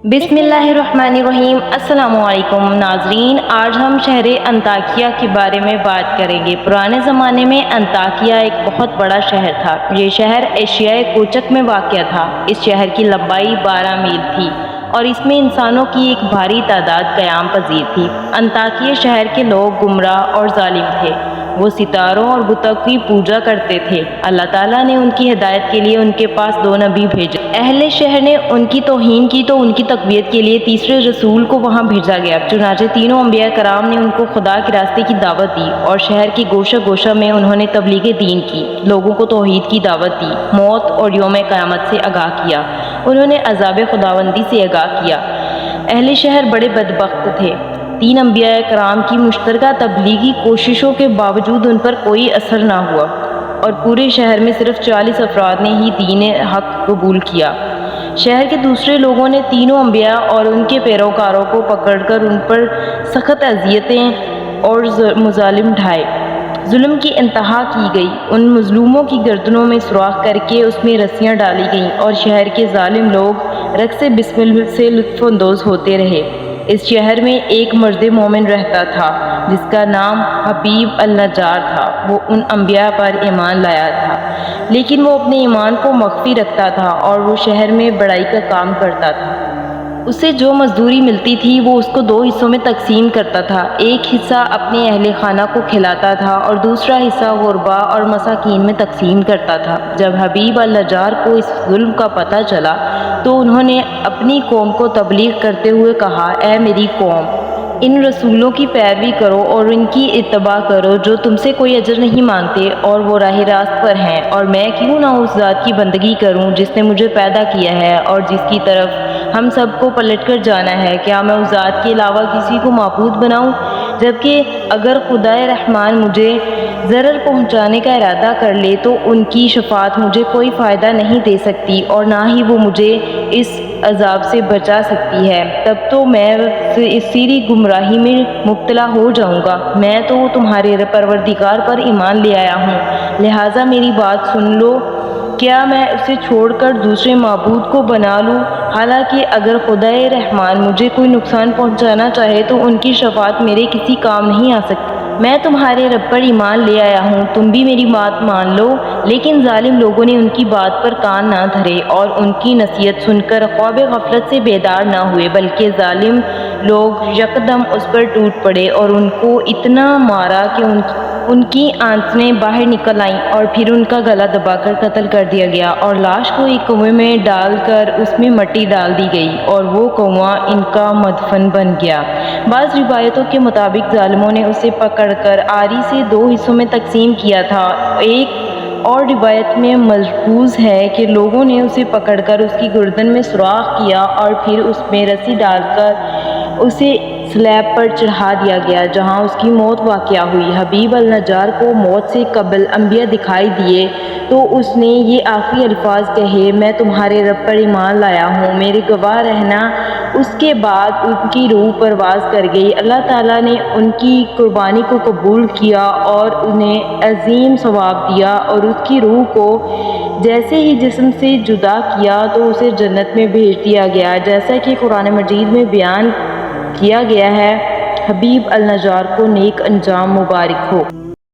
बिस्मिल्लाहिर्रहमानिर्रहीम। अस्सलामु अलैकुम नाजरीन, आज हम शहर अंताकिया के बारे में बात करेंगे। पुराने ज़माने में अंताकिया एक बहुत बड़ा शहर था। ये शहर एशियाई कोचक में वाक़या था। इस शहर की लंबाई 12 मील थी और इसमें इंसानों की एक भारी तादाद क़याम पज़ीर थी। अंताकिया शहर के लोग गुमराह और जालिम थे। वो सितारों और बुतों की पूजा करते थे। अल्लाह ताला ने उनकी हिदायत के लिए उनके पास 2 नबी भेजे। अहले शहर ने उनकी तौहीन की तो उनकी तक़वियत के लिए तीसरे रसूल को वहाँ भेजा गया। चुनांचे तीनों अंबिया कराम ने उनको खुदा के रास्ते की दावत दी और शहर के गोशा गोशा में उन्होंने तबलीग दीन की, लोगों को तौहीद की दावत दी, मौत और यौम क़यामत से आगाह किया। उन्होंने अज़ाब खुदावंदी से आगाह किया। अहले शहर बड़े बदबख्त थे। 3 अंबिया कराम की मुश्तरका तबलीगी कोशिशों के बावजूद उन पर कोई असर ना हुआ और पूरे शहर में सिर्फ 40 अफराद ने ही दीन हक़ कबूल किया। शहर के दूसरे लोगों ने तीनों अंबिया और उनके पैरोकारों को पकड़कर उन पर सख्त अज़ियतें और मुज़ालिम ढाए। जुल्म की इंतहा की गई। उन मज़लूमों की गर्दनों में सुराख करके उसमें रस्सियाँ डाली गईं और शहर के जालिम लोग रक़्स बिस्मिल से लुत्फ़अंदोज़ होते रहे। इस शहर में एक मर्द मोमिन रहता था जिसका नाम हबीब अल-नज्जार था। वो उन अंबिया पर ईमान लाया था, लेकिन वो अपने ईमान को मख्फी रखता था और वो शहर में बड़ाई का काम करता था। उसे जो मजदूरी मिलती थी वो उसको 2 हिस्सों में तकसीम करता था। एक हिस्सा अपने अहले खाना को खिलाता था और दूसरा हिस्सा गुरबा और मसाकीन में तकसीम करता था। जब हबीब अल-नज्जार को इस जुल्म का पता चला तो उन्होंने अपनी कौम को तबलीग करते हुए कहा, ऐ मेरी कौम, इन रसूलों की पैरवी करो और इनकी इत्तबा करो जो तुमसे कोई अजर नहीं मांगते और वो राह रास्त पर हैं। और मैं क्यों ना उस ज़ात की बंदगी करूं जिसने मुझे पैदा किया है और जिसकी तरफ हम सबको पलट कर जाना है। क्या मैं उस ज़ात के अलावा किसी को माबूद बनाऊं? जबकि अगर खुदाए रहमान मुझे ज़रर पहुंचाने का इरादा कर ले तो उनकी शफात मुझे कोई फ़ायदा नहीं दे सकती और ना ही वो मुझे इस अजाब से बचा सकती है। तब तो मैं इस सीरी गुमराही में मुब्तला हो जाऊंगा। मैं तो तुम्हारे परवरदिगार पर ईमान ले आया हूँ, लिहाजा मेरी बात सुन लो। क्या मैं उसे छोड़कर दूसरे माबूद को बना लूँ? हालांकि अगर खुदाए रहमान मुझे कोई नुकसान पहुँचाना चाहे तो उनकी शफात मेरे किसी काम नहीं आ सकती। मैं तुम्हारे रब पर ईमान ले आया हूँ, तुम भी मेरी बात मान लो। लेकिन जालिम लोगों ने उनकी बात पर कान ना धरे और उनकी नसीहत सुनकर ख्वाब गफलत से बेदार ना हुए, बल्कि जालिम लोग यकदम उस पर टूट पड़े और उनको इतना मारा कि उनकी आंखें बाहर निकल आईं और फिर उनका गला दबाकर कत्ल कर दिया गया और लाश को एक कुएं में डालकर उसमें मिट्टी डाल दी गई और वो कुआं इनका मदफन बन गया। बाज़ रिवायतों के मुताबिक जालिमों ने उसे पकड़कर आरी से 2 हिस्सों में तकसीम किया था। एक और रिवायत में मलफूज है कि लोगों ने उसे पकड़कर उसकी गर्दन में सुराख किया और फिर उसमें रस्सी डालकर उसे स्लैब पर चढ़ा दिया गया, जहां उसकी मौत वाक़या हुई। हबीब अल-नज्जार को मौत से कबल अंबिया दिखाई दिए तो उसने ये आखिरी अल्फाज कहे, मैं तुम्हारे रब पर ईमान लाया हूँ, मेरे गवाह रहना। उसके बाद उनकी रूह परवाज़ कर गई। अल्लाह ताला ने उनकी कुर्बानी को कबूल किया और उन्हें अजीम सवाब दिया और उसकी रूह को जैसे ही जिस्म से जुदा किया तो उसे जन्नत में भेज दिया गया, जैसा कि कुरान मजीद में बयान किया गया है। हबीब अल-नज्जार को नेक अंजाम मुबारक हो।